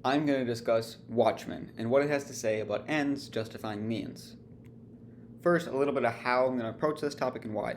I'm going to discuss Watchmen and what it has to say about ends justifying means. First, a little bit of how I'm going to approach this topic and why.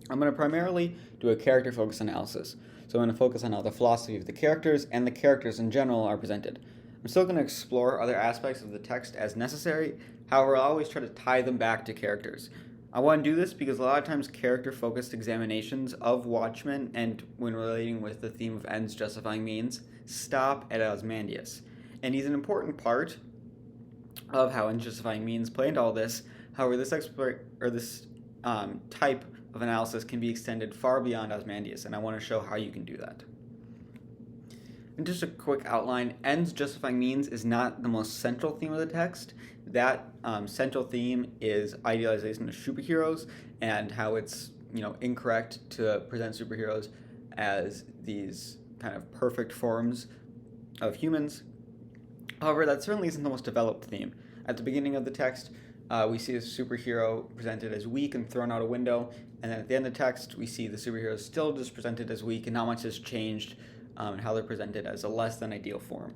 I'm going to primarily do a character-focused analysis. So I'm going to focus on how the philosophy of the characters and the characters in general are presented. I'm still going to explore other aspects of the text as necessary, however, I'll always try to tie them back to characters. I want to do this because a lot of times character-focused examinations of Watchmen and when relating with the theme of ends justifying means stop at Ozymandias. And he's an important part of how ends justifying means play into all this. However, this type of analysis can be extended far beyond Ozymandias, and I want to show how you can do that. And just a quick outline, ends justifying means is not the most central theme of the text. That central theme is idealization of superheroes and how it's incorrect to present superheroes as these kind of perfect forms of humans. However, that certainly isn't the most developed theme. At the beginning of the text, we see a superhero presented as weak and thrown out a window, and then at the end of the text, we see the superhero still just presented as weak, and not much has changed in how they're presented as a less than ideal form.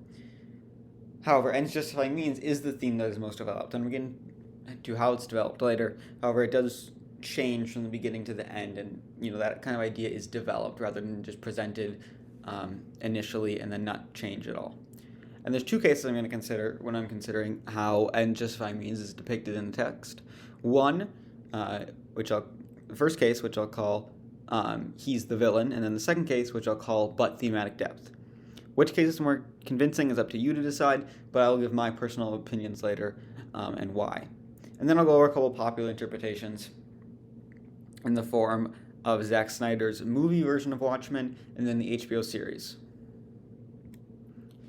However, ends justifying means is the theme that is most developed, and we can do how it's developed later. However, it does change from the beginning to the end, and that kind of idea is developed rather than just presented initially and then not change at all. And there's two cases I'm going to consider when I'm considering how ends justifying means is depicted in the text. One, the first case, which I'll call he's the villain, and then the second case, which I'll call but thematic depth. Which case is more convincing is up to you to decide, but I'll give my personal opinions later and why. And then I'll go over a couple popular interpretations in the form of Zack Snyder's movie version of Watchmen and then the HBO series.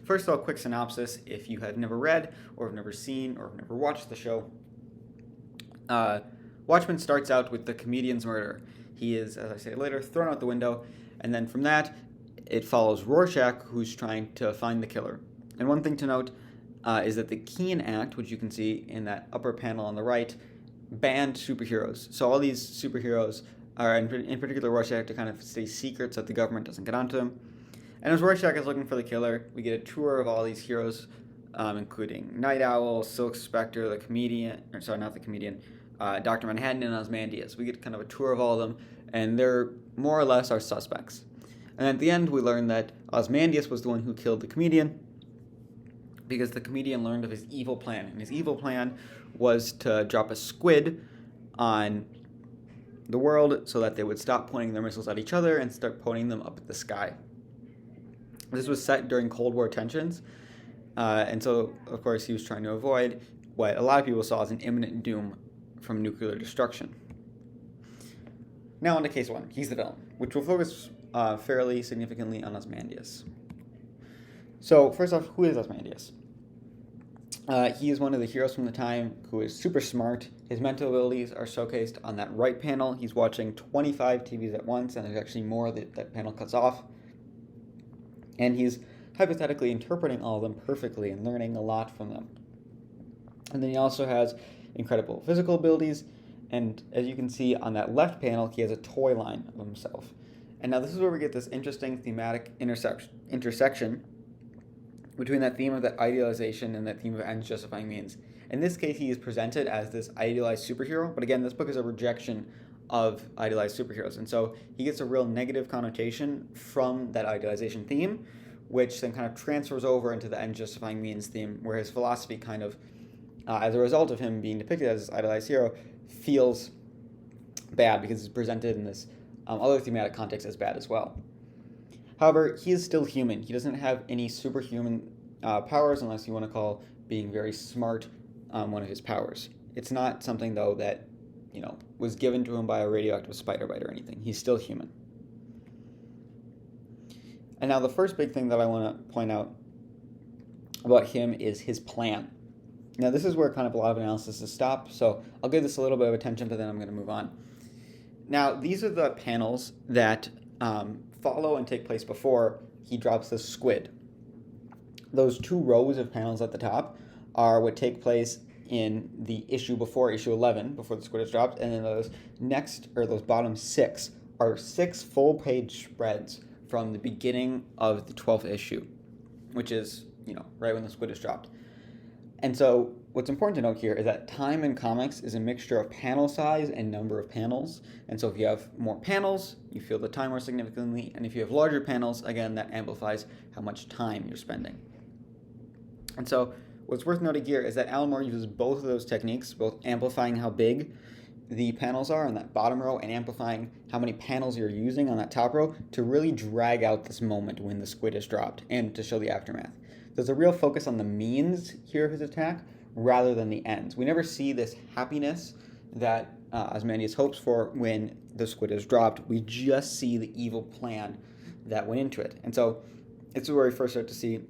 First of all, a quick synopsis if you have never read or have never seen or have never watched the show. Watchmen starts out with the comedian's murder. He is, as I say later, thrown out the window, and then from that, it follows Rorschach, who's trying to find the killer. And one thing to note is that the Keene Act, which you can see in that upper panel on the right, banned superheroes. So all these superheroes are, in particular Rorschach, to kind of stay secret so that the government doesn't get onto them. And as Rorschach is looking for the killer, we get a tour of all these heroes, including Night Owl, Silk Spectre, Dr. Manhattan, and Ozymandias. We get kind of a tour of all of them, and they're more or less our suspects. And at the end, we learn that Ozymandias was the one who killed the comedian because the comedian learned of his evil plan. And his evil plan was to drop a squid on the world so that they would stop pointing their missiles at each other and start pointing them up at the sky. This was set during Cold War tensions, and so, of course, he was trying to avoid what a lot of people saw as an imminent doom from nuclear destruction. Now on to case one, he's the villain, which will focus fairly significantly on Ozymandias. So, first off, who is Ozymandias? He is one of the heroes from the time who is super smart. His mental abilities are showcased on that right panel. He's watching 25 TVs at once, and there's actually more that panel cuts off. And he's hypothetically interpreting all of them perfectly and learning a lot from them. And then he also has incredible physical abilities, and as you can see on that left panel, he has a toy line of himself. And now this is where we get this interesting thematic intersection between that theme of that idealization and that theme of ends justifying means. In this case, he is presented as this idealized superhero, but again, this book is a rejection of idealized superheroes, and so he gets a real negative connotation from that idealization theme, which then kind of transfers over into the ends justifying means theme, where his philosophy kind of, as a result of him being depicted as this idealized hero, feels bad because it's presented in this other thematic context as bad as well. However, he is still human. He doesn't have any superhuman powers, unless you want to call being very smart one of his powers. It's not something, though, that was given to him by a radioactive spider bite or anything. He's still human. And now the first big thing that I want to point out about him is his plan. Now this is where kind of a lot of analysis is stopped, so I'll give this a little bit of attention, but then I'm going to move on. Now these are the panels that follow and take place before he drops the squid. Those two rows of panels at the top are what take place in the issue before issue 11, before the squid is dropped, and then those bottom 6 are 6 full-page spreads from the beginning of the 12th issue, which is, right when the squid is dropped. And so what's important to note here is that time in comics is a mixture of panel size and number of panels. And so if you have more panels, you feel the time more significantly. And if you have larger panels, again, that amplifies how much time you're spending. And so what's worth noting here is that Alan Moore uses both of those techniques, both amplifying how big the panels are on that bottom row and amplifying how many panels you're using on that top row to really drag out this moment when the squid is dropped and to show the aftermath. There's a real focus on the means here of his attack rather than the ends. We never see this happiness that Ozymandias hopes for when the squid is dropped. We just see the evil plan that went into it. And so it's where we first start to see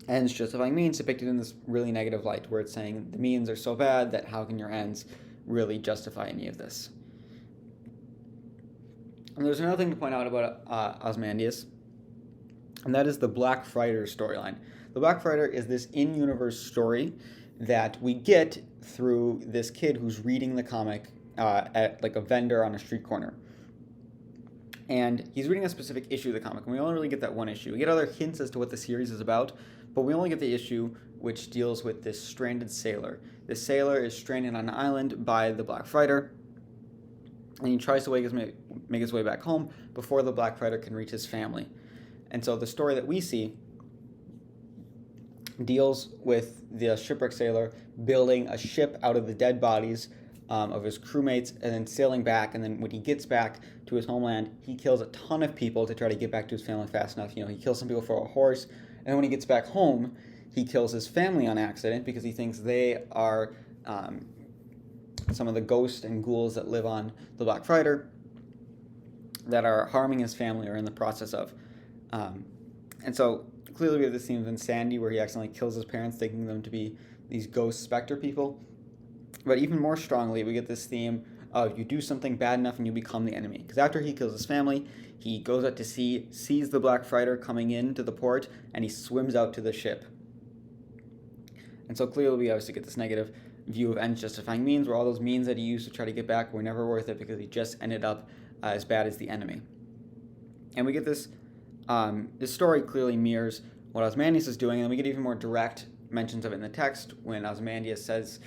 ends justifying means depicted in this really negative light, where it's saying the means are so bad that how can your ends really justify any of this? And there's another thing to point out about Ozymandias, and that is the Black Friar storyline. The Black Friar is this in-universe story that we get through this kid who's reading the comic at like a vendor on a street corner. And he's reading a specific issue of the comic, and we only really get that one issue. We get other hints as to what the series is about, but we only get the issue which deals with this stranded sailor. This sailor is stranded on an island by the Black Friar, and he tries to make his way back home before the Black Friar can reach his family. And so the story that we see deals with the shipwrecked sailor building a ship out of the dead bodies of his crewmates and then sailing back. And then when he gets back to his homeland, he kills a ton of people to try to get back to his family fast enough. He kills some people for a horse. And then when he gets back home, he kills his family on accident because he thinks they are some of the ghosts and ghouls that live on the Black Friar that are harming his family or in the process of. And so clearly we have this theme of insanity where he accidentally kills his parents, thinking them to be these ghost specter people. But even more strongly, we get this theme of you do something bad enough and you become the enemy. Because after he kills his family, he goes out to sea, sees the Black Friar coming into the port, and he swims out to the ship. And so clearly we obviously get this negative view of ends justifying means, where all those means that he used to try to get back were never worth it because he just ended up as bad as the enemy. And we get this story clearly mirrors what Ozymandias is doing, and then we get even more direct mentions of it in the text when Ozymandias says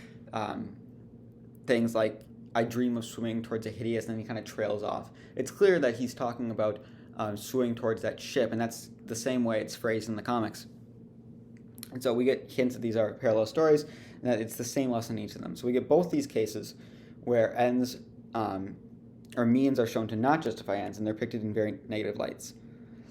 things like, I dream of swimming towards a hideous, and then he kind of trails off. It's clear that he's talking about swimming towards that ship, and that's the same way it's phrased in the comics. And so we get hints that these are parallel stories, and that it's the same lesson in each of them. So we get both these cases where ends or means are shown to not justify ends, and they're depicted in very negative lights.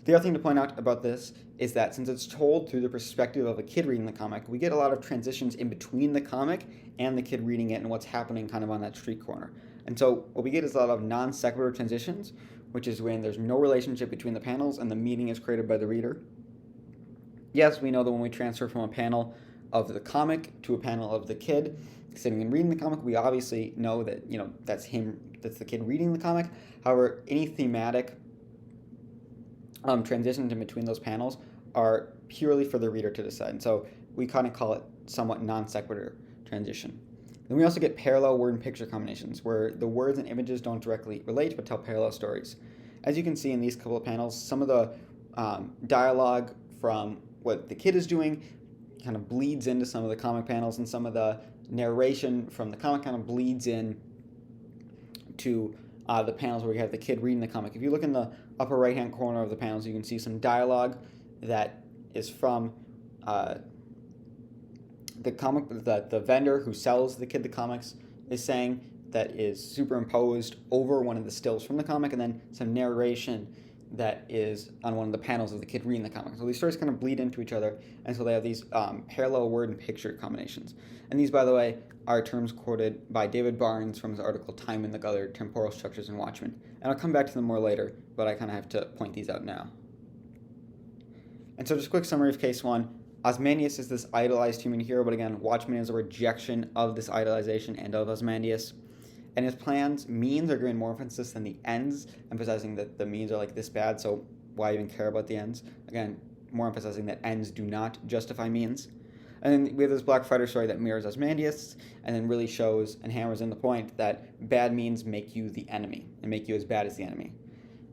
The other thing to point out about this is that since it's told through the perspective of a kid reading the comic, we get a lot of transitions in between the comic and the kid reading it and what's happening kind of on that street corner. And so what we get is a lot of non sequitur transitions, which is when there's no relationship between the panels and the meaning is created by the reader. Yes, we know that when we transfer from a panel of the comic to a panel of the kid sitting and reading the comic, we obviously know that, that's the kid reading the comic. However, any thematic transitions in between those panels are purely for the reader to decide. And so we kind of call it somewhat non sequitur transition. Then we also get parallel word and picture combinations, where the words and images don't directly relate but tell parallel stories. As you can see in these couple of panels, some of the dialogue from what the kid is doing kind of bleeds into some of the comic panels, and some of the narration from the comic kind of bleeds in to the panels where we have the kid reading the comic. If you look in the upper right-hand corner of the panels, you can see some dialogue that is from the comic that the vendor who sells the kid the comics is saying, that is superimposed over one of the stills from the comic, and then some narration that is on one of the panels of the kid reading the comic. So these stories kind of bleed into each other, and so they have these parallel word and picture combinations. And these, by the way, are terms quoted by David Barnes from his article Time and the Other Temporal Structures in Watchmen. And I'll come back to them more later, but I kind of have to point these out now. And so just a quick summary of Case 1. Ozymandias is this idolized human hero, but again, Watchmen is a rejection of this idolization and of Ozymandias. And his plans, means are given more emphasis than the ends, emphasizing that the means are like this bad, so why even care about the ends? Again, more emphasizing that ends do not justify means. And then we have this Black Friar story that mirrors Ozymandias, and then really shows and hammers in the point that bad means make you the enemy, and make you as bad as the enemy.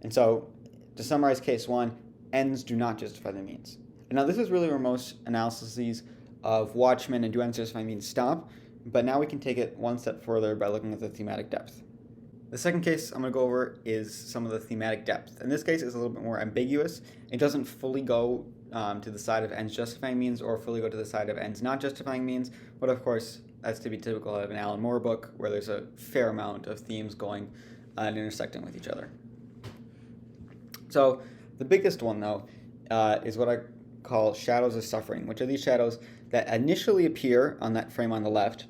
And so, to summarize Case 1, ends do not justify the means. And now this is really where most analyses of Watchmen and do ends justifying means stop, but now we can take it one step further by looking at the thematic depth. The second case I'm going to go over is some of the thematic depth. In this case, it's a little bit more ambiguous. It doesn't fully go to the side of ends justifying means or fully go to the side of ends not justifying means, but of course, that's to be typical of an Alan Moore book where there's a fair amount of themes going and intersecting with each other. So the biggest one, though, is what I call shadows of suffering, which are these shadows that initially appear on that frame on the left,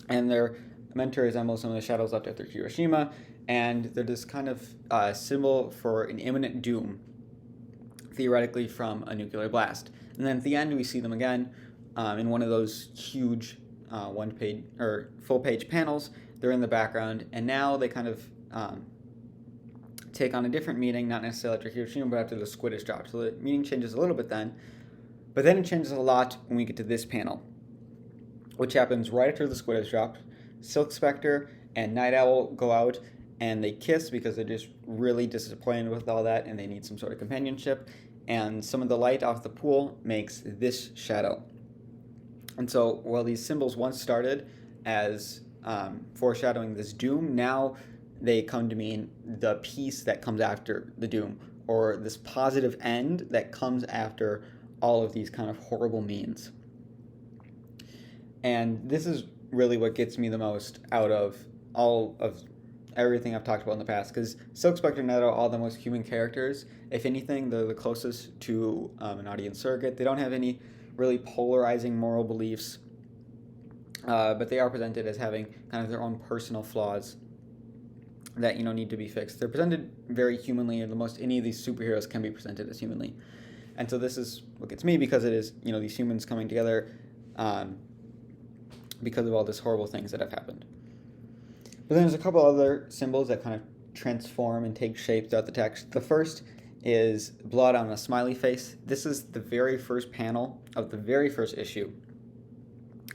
and they're meant to resemble some of the shadows left after Hiroshima, and they're this kind of symbol for an imminent doom, theoretically from a nuclear blast. And then at the end, we see them again in one of those huge one-page or full-page panels. They're in the background, and now they kind of take on a different meaning, not necessarily after Hiroshima, but after the squid is dropped. So the meaning changes a little bit then, but then it changes a lot when we get to this panel, which happens right after the squid is dropped. Silk Spectre and Night Owl go out and they kiss because they're just really disappointed with all that and they need some sort of companionship. And some of the light off the pool makes this shadow. And so while these symbols once started as foreshadowing this doom, now they come to mean the peace that comes after the doom, or this positive end that comes after all of these kind of horrible means. And this is really what gets me the most out of all of everything I've talked about in the past, because Silk Spectre and Night Owl are all the most human characters. If anything, they're the closest to an audience surrogate. They don't have any really polarizing moral beliefs, but they are presented as having kind of their own personal flaws that need to be fixed. They're presented very humanly, and the most any of these superheroes can be presented as humanly. And so this is what gets me, because it is these humans coming together because of all these horrible things that have happened. But then there's a couple other symbols that kind of transform and take shape throughout the text. The first is blood on a smiley face. This is the very first panel of the very first issue.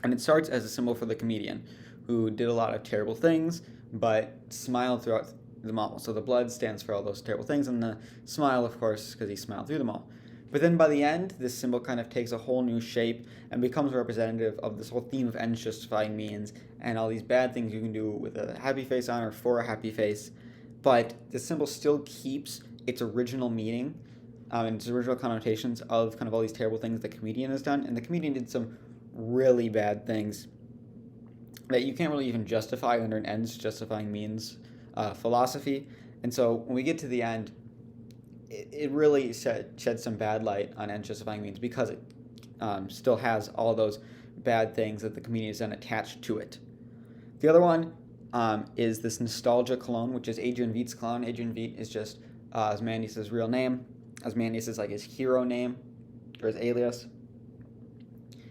And it starts as a symbol for the comedian, who did a lot of terrible things, but smiled throughout them all. So the blood stands for all those terrible things, and the smile, of course, because he smiled through them all. But then by the end, this symbol kind of takes a whole new shape and becomes representative of this whole theme of ends justifying means and all these bad things you can do with a happy face on or for a happy face. But the symbol still keeps its original meaning and its original connotations of kind of all these terrible things the comedian has done. And the comedian did some really bad things that you can't really even justify under an ends justifying means philosophy. And so when we get to the end, it really sheds some bad light on ends justifying means, because it still has all those bad things that the comedian has done attached to it. The other one is this nostalgia cologne, which is Adrian Veidt's cologne. Adrian Veidt is just Ozymandias' real name. Ozymandias is like his hero name, or his alias.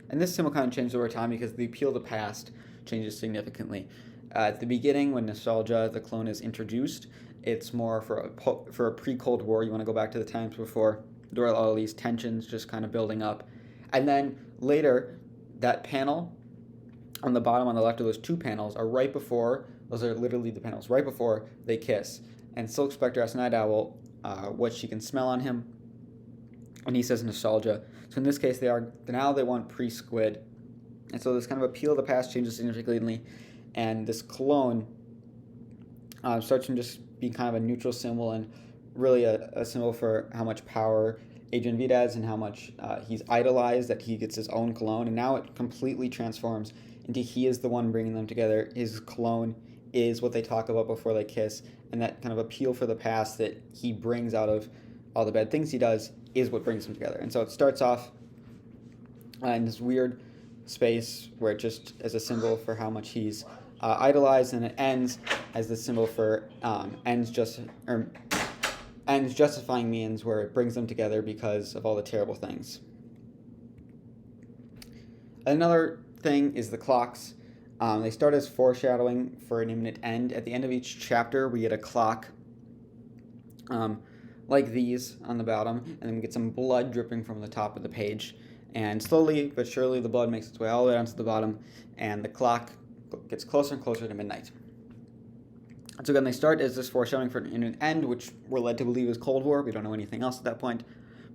And this symbol kind of changed over time because the appeal to the past changes significantly. At the beginning, when nostalgia, the cologne, is introduced, it's more for a pre-Cold War. You want to go back to the times before there were all these tensions just kind of building up. And then later, that panel on the bottom on the left of those two panels are right before, those are literally the panels right before they kiss. And Silk Spectre asks Night Owl what she can smell on him, and he says nostalgia. So in this case, they want pre-Squid. And so this kind of appeal to the past changes significantly, and this cologne starts from just being kind of a neutral symbol and really a symbol for how much power Adrian Veidt has and how much he's idolized, that he gets his own cologne. And now it completely transforms into he is the one bringing them together. His cologne is what they talk about before they kiss, and that kind of appeal for the past that he brings out of all the bad things he does is what brings them together. And so it starts off in this weird space where it just as a symbol for how much he's idolized, and it ends as the symbol for ends justifying means, where it brings them together because of all the terrible things. Another thing is the clocks. They start as foreshadowing for an imminent end. At the end of each chapter, we get a clock like these on the bottom, and then we get some blood dripping from the top of the page. And slowly but surely, the blood makes its way all the way down to the bottom, and the clock gets closer and closer to midnight. So again, they start as this foreshadowing for an end, which we're led to believe is Cold War. We don't know anything else at that point.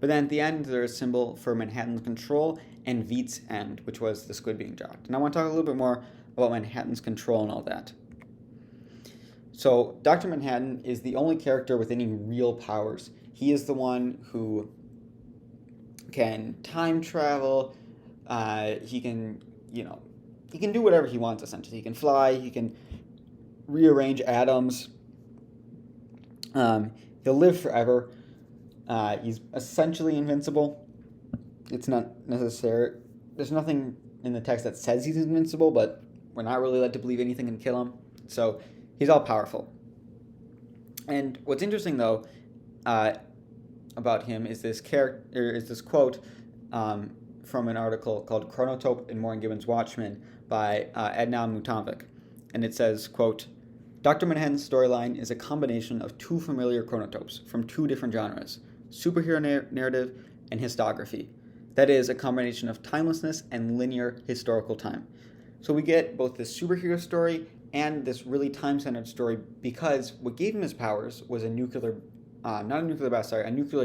But then at the end, there's a symbol for Manhattan's control and Veet's end, which was the squid being dropped. And I want to talk a little bit more about Manhattan's control and all that. So Dr. Manhattan is the only character with any real powers. He is the one who can time travel. He can do whatever he wants, essentially. He can fly. He can rearrange atoms. He'll live forever. He's essentially invincible. It's not necessary. There's nothing in the text that says he's invincible, but we're not really led to believe anything can kill him. So he's all powerful. And what's interesting, though, about him is this quote from an article called "Chronotope in Warren Gibbon's Watchmen" by Adnan Mutanvik, and it says, quote, "Dr. Manhattan's storyline is a combination of two familiar chronotopes from two different genres, superhero narrative and histography. That is, a combination of timelessness and linear historical time. So we get both this superhero story and this really time-centered story because what gave him his powers was a nuclear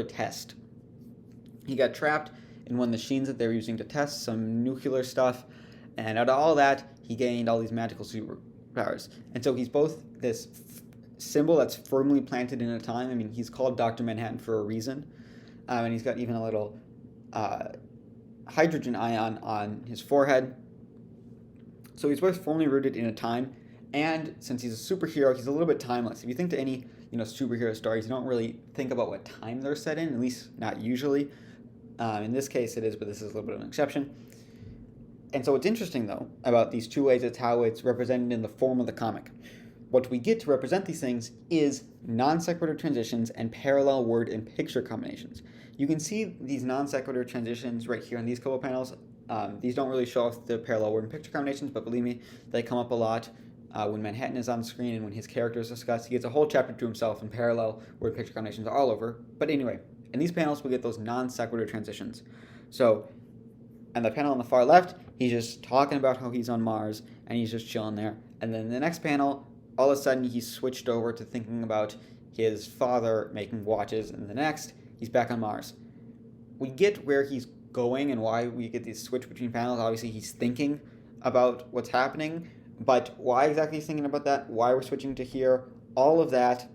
test. He got trapped in one of the machines that they were using to test some nuclear stuff, and out of all that, he gained all these magical superpowers. And so he's both this symbol that's firmly planted in a time. I mean, he's called Dr. Manhattan for a reason, and he's got even a little hydrogen ion on his forehead. So he's both firmly rooted in a time, and since he's a superhero, he's a little bit timeless. If you think to any superhero stories, you don't really think about what time they're set in, at least not usually. In this case it is, but this is a little bit of an exception. And so what's interesting, though, about these two ways, it's how it's represented in the form of the comic. What we get to represent these things is non sequitur transitions and parallel word and picture combinations. You can see these non sequitur transitions right here in these couple panels. These don't really show off the parallel word and picture combinations, but believe me, they come up a lot when Manhattan is on screen and when his character is discussed. He gets a whole chapter to himself, and parallel word and picture combinations are all over. But anyway, in these panels, we get those non sequitur transitions. So, on the panel on the far left, he's just talking about how he's on Mars, and he's just chilling there. And then in the next panel, all of a sudden, he's switched over to thinking about his father making watches, and the next, he's back on Mars. We get where he's going and why we get these switch between panels. Obviously, he's thinking about what's happening, but why exactly he's thinking about that, why we're switching to here, all of that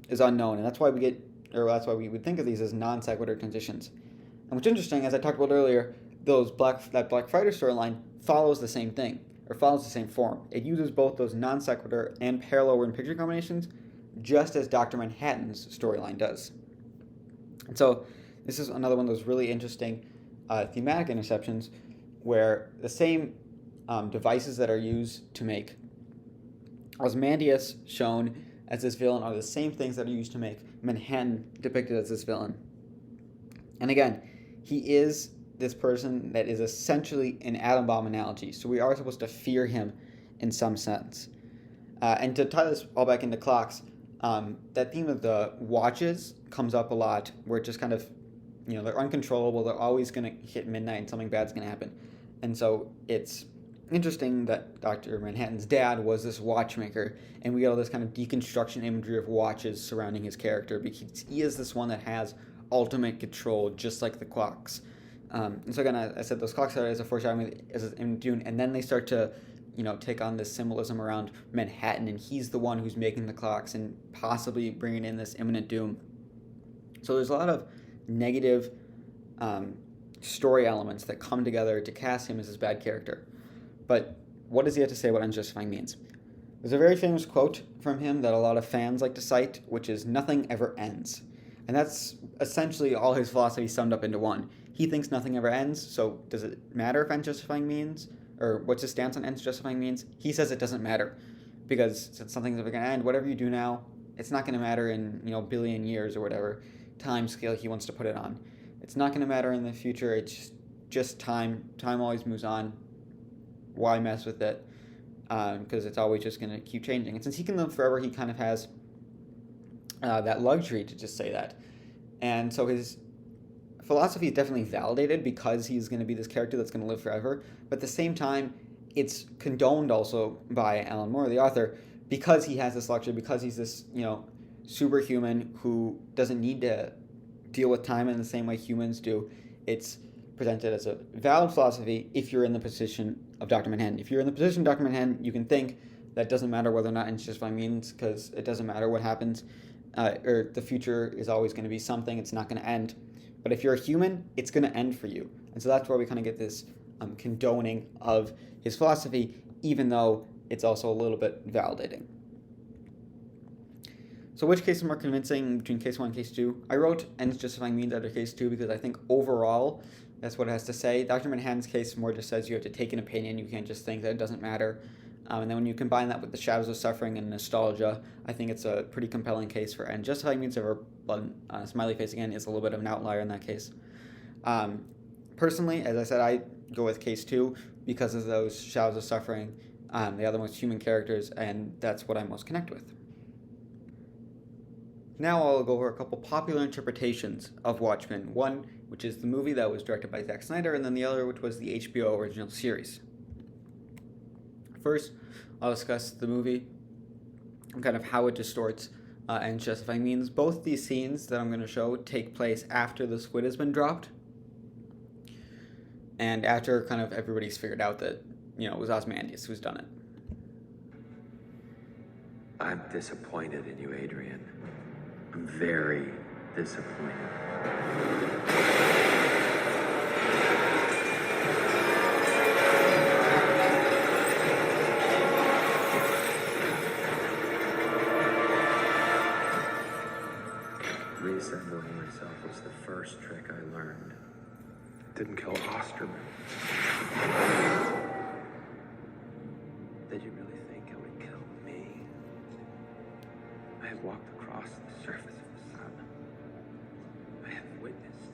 is unknown, and that's why we would think of these as non sequitur transitions. And what's interesting, as I talked about earlier, that Black Friday storyline follows the same thing, or follows the same form. It uses both those non sequitur and parallel word and picture combinations, just as Dr. Manhattan's storyline does. And so this is another one of those really interesting thematic interceptions where the same devices that are used to make Ozymandias shown as this villain are the same things that are used to make Manhattan depicted as this villain. And again, he is this person that is essentially an atom bomb analogy, so we are supposed to fear him in some sense. And to tie this all back into clocks, that theme of the watches comes up a lot, where it just kind of, they're uncontrollable, they're always going to hit midnight and something bad's going to happen. And so it's interesting that Dr. Manhattan's dad was this watchmaker, and we get all this kind of deconstruction imagery of watches surrounding his character, because he is this one that has ultimate control, just like the clocks. And so again, I said those clocks are as a foreshadowing in Dune, and then they start to, take on this symbolism around Manhattan, and he's the one who's making the clocks and possibly bringing in this imminent doom. So there's a lot of negative story elements that come together to cast him as this bad character. But what does he have to say about unjustifying means? There's a very famous quote from him that a lot of fans like to cite, which is, "Nothing ever ends." And that's essentially all his philosophy summed up into one. He thinks nothing ever ends, so does it matter if ends justifying means? Or what's his stance on ends justifying means? He says it doesn't matter, because since something's never going to end, whatever you do now, it's not going to matter in, billion years or whatever time scale he wants to put it on. It's not going to matter in the future, it's just time. Time always moves on. Why mess with it? Because it's always just going to keep changing. And since he can live forever, he kind of has that luxury to just say that. And so his philosophy is definitely validated because he's going to be this character that's going to live forever. But at the same time, it's condoned also by Alan Moore, the author, because he has this luxury, because he's this, superhuman who doesn't need to deal with time in the same way humans do. It's presented as a valid philosophy if you're in the position of Dr. Manhattan. If you're in the position of Dr. Manhattan, you can think that doesn't matter whether or not ends justify means, because it doesn't matter what happens, or the future is always going to be something, it's not going to end. But if you're a human, it's going to end for you. And so that's where we kind of get this condoning of his philosophy, even though it's also a little bit validating. So which case is more convincing between case 1 and case 2? I wrote ends justifying means after case 2 because I think overall that's what it has to say. Dr. Manhattan's case more just says you have to take an opinion. You can't just think that it doesn't matter. And then when you combine that with the shadows of suffering and nostalgia, I think it's a pretty compelling case for ends justifying means over blood. Smiley face again is a little bit of an outlier in that case. Personally, as I said, I go with case 2 because of those shadows of suffering. They are the most human characters, and that's what I most connect with. Now I'll go over a couple popular interpretations of Watchmen. One, which is the movie that was directed by Zack Snyder, and then the other, which was the HBO original series. First, I'll discuss the movie and kind of how it distorts ends justifying means. Both these scenes that I'm going to show take place after the squid has been dropped, and after kind of everybody's figured out that, it was Ozymandias who's done it. I'm disappointed in you, Adrian. I'm very disappointed. Reassembling myself was the first trick I learned. Didn't kill Osterman. Did you really think it would kill me? I have walked across the surface of the sun. I have witnessed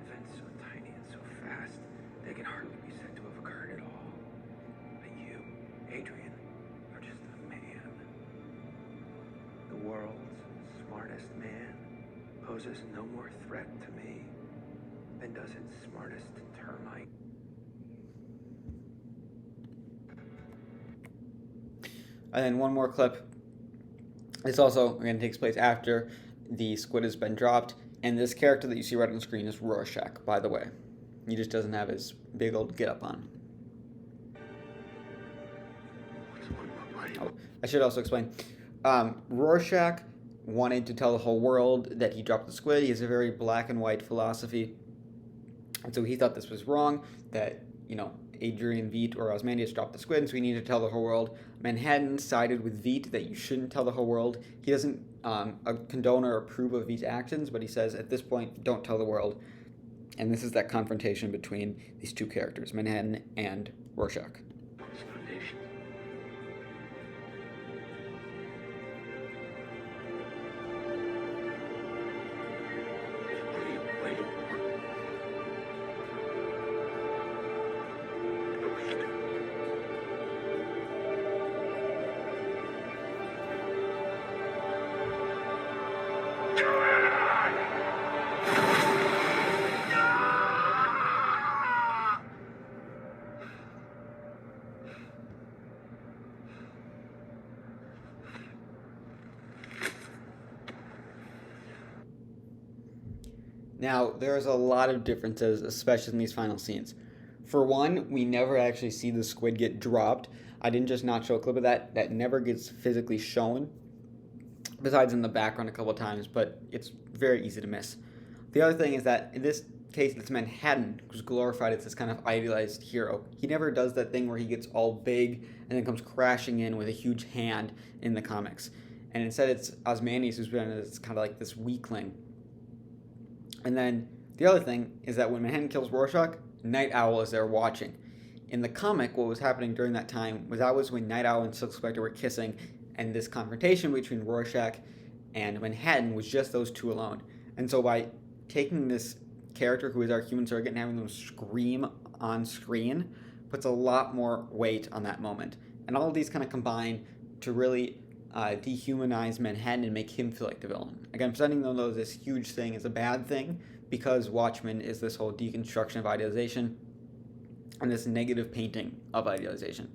events so tiny and so fast they can hardly be said to have occurred at all. But you, Adrian, are just a man. The world's smartest man poses no more threat to me than does its smartest termite. And then one more clip. This also, again, takes place after the squid has been dropped. And this character that you see right on the screen is Rorschach, by the way. He just doesn't have his big old get-up on. Oh, I should also explain. Rorschach wanted to tell the whole world that he dropped the squid. He has a very black and white philosophy. And so he thought this was wrong, that, Adrian Veidt or Ozymandias dropped the squid, and so he needed to tell the whole world. Manhattan sided with Veidt that you shouldn't tell the whole world. He doesn't condone or approve of Veidt's actions, but he says, at this point, don't tell the world. And this is that confrontation between these two characters, Manhattan and Rorschach. Now, there's a lot of differences, especially in these final scenes. For one, we never actually see the squid get dropped. I didn't just not show a clip of that. That never gets physically shown, besides in the background a couple of times, but it's very easy to miss. The other thing is that in this case, it's Manhattan who's glorified as this kind of idealized hero. He never does that thing where he gets all big and then comes crashing in with a huge hand in the comics. And instead, it's Ozymandias who's been as kind of like this weakling. And then the other thing is that when Manhattan kills Rorschach, Night Owl is there watching. In the comic, what was happening during that time was when Night Owl and Silk Spectre were kissing, and this confrontation between Rorschach and Manhattan was just those two alone. And so by taking this character who is our human surrogate and having them scream on screen puts a lot more weight on that moment. And all of these kind of combine to really dehumanize Manhattan and make him feel like the villain. Again, presenting them as this huge thing is a bad thing because Watchmen is this whole deconstruction of idealization and this negative painting of idealization.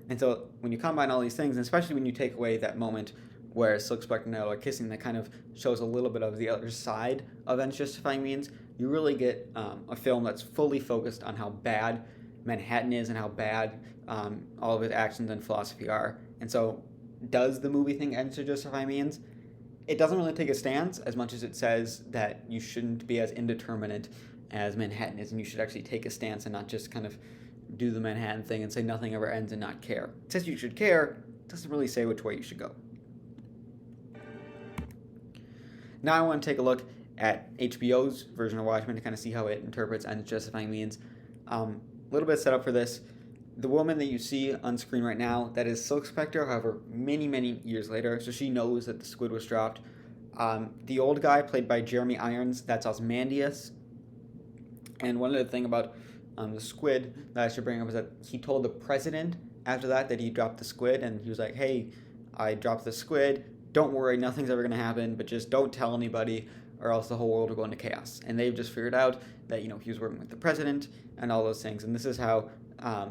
And so when you combine all these things, and especially when you take away that moment where Silk Spectre and Nell are kissing, that kind of shows a little bit of the other side of ends justifying means. You really get a film that's fully focused on how bad Manhattan is and how bad all of its actions and philosophy are. And so, does the movie think ends justify means? It doesn't really take a stance as much as it says that you shouldn't be as indeterminate as Manhattan is, and you should actually take a stance and not just kind of do the Manhattan thing and say nothing ever ends and not care. It says you should care, it doesn't really say which way you should go. Now I want to take a look at HBO's version of Watchmen to kind of see how it interprets ends justifying means. A little bit set up for this. The woman that you see on screen right now, that is Silk Spectre, however, many, many years later, so she knows that the squid was dropped. The old guy, played by Jeremy Irons, that's Ozymandias. And one other thing about the squid that I should bring up is that he told the president after that he dropped the squid, and he was like, hey, I dropped the squid, don't worry, nothing's ever going to happen, but just don't tell anybody, or else the whole world will go into chaos. And they've just figured out that, he was working with the president and all those things, and this is how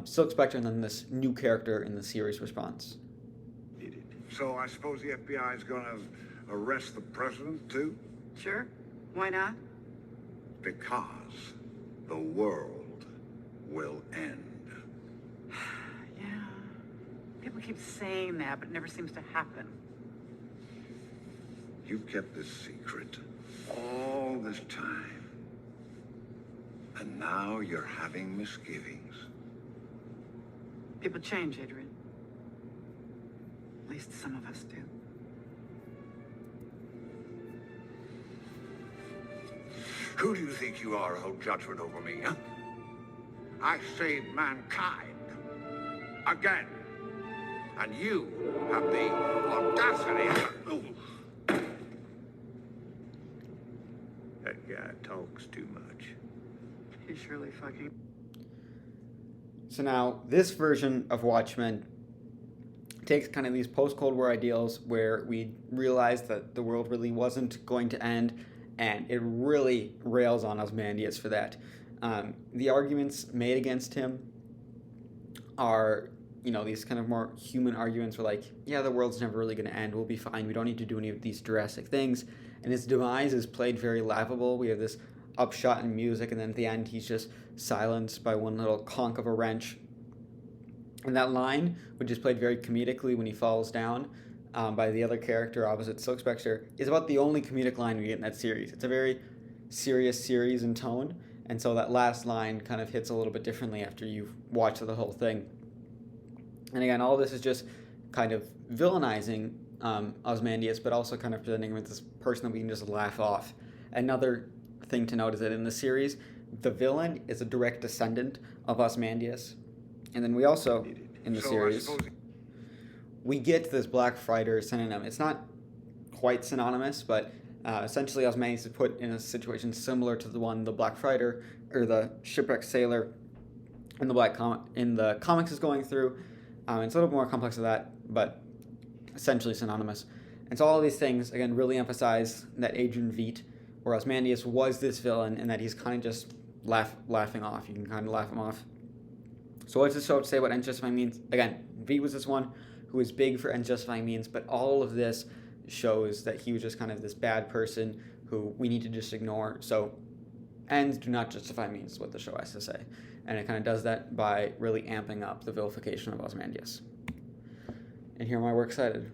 Silk Spectre and then this new character in the series responds. So I suppose the FBI is going to arrest the president, too? Sure. Why not? Because the world will end. Yeah. People keep saying that, but it never seems to happen. You've kept this secret all this time. And now you're having misgivings. People change, Adrian. At least some of us do. Who do you think you are to hold judgment over me, huh? I saved mankind. Again. And you have the audacity. That guy talks too much. He's surely fucking... So now, this version of Watchmen takes kind of these post-Cold War ideals where we realize that the world really wasn't going to end, and it really rails on Ozymandias for that. The arguments made against him are, these kind of more human arguments where like, yeah, the world's never really going to end, we'll be fine, we don't need to do any of these drastic things. And his demise is played very laughable. We have this upshot in music, and then at the end he's just silenced by one little conk of a wrench. And that line, which is played very comedically when he falls down by the other character opposite Silk Spectre, is about the only comedic line we get in that series. It's a very serious series in tone, and so that last line kind of hits a little bit differently after you've watched the whole thing. And again, all this is just kind of villainizing Ozymandias, but also kind of presenting him as this person that we can just laugh off. Another thing to note is that in the series, the villain is a direct descendant of Ozymandias. And then we also, in the series, we get this Black Friday synonym. It's not quite synonymous, but essentially Ozymandias is put in a situation similar to the one the Black Friday, or the shipwrecked sailor in the comics is going through. It's a little more complex than that, but essentially synonymous. And so all of these things, again, really emphasize that Adrian Veidt, or Ozymandias, was this villain, and that he's kind of just laughing off. You can kind of laugh him off. So what's this show to say what ends justifying means? Again, Veidt was this one who was big for ends justifying means, but all of this shows that he was just kind of this bad person who we need to just ignore. So ends do not justify means is what the show has to say. And it kind of does that by really amping up the vilification of Ozymandias. And here are my works cited.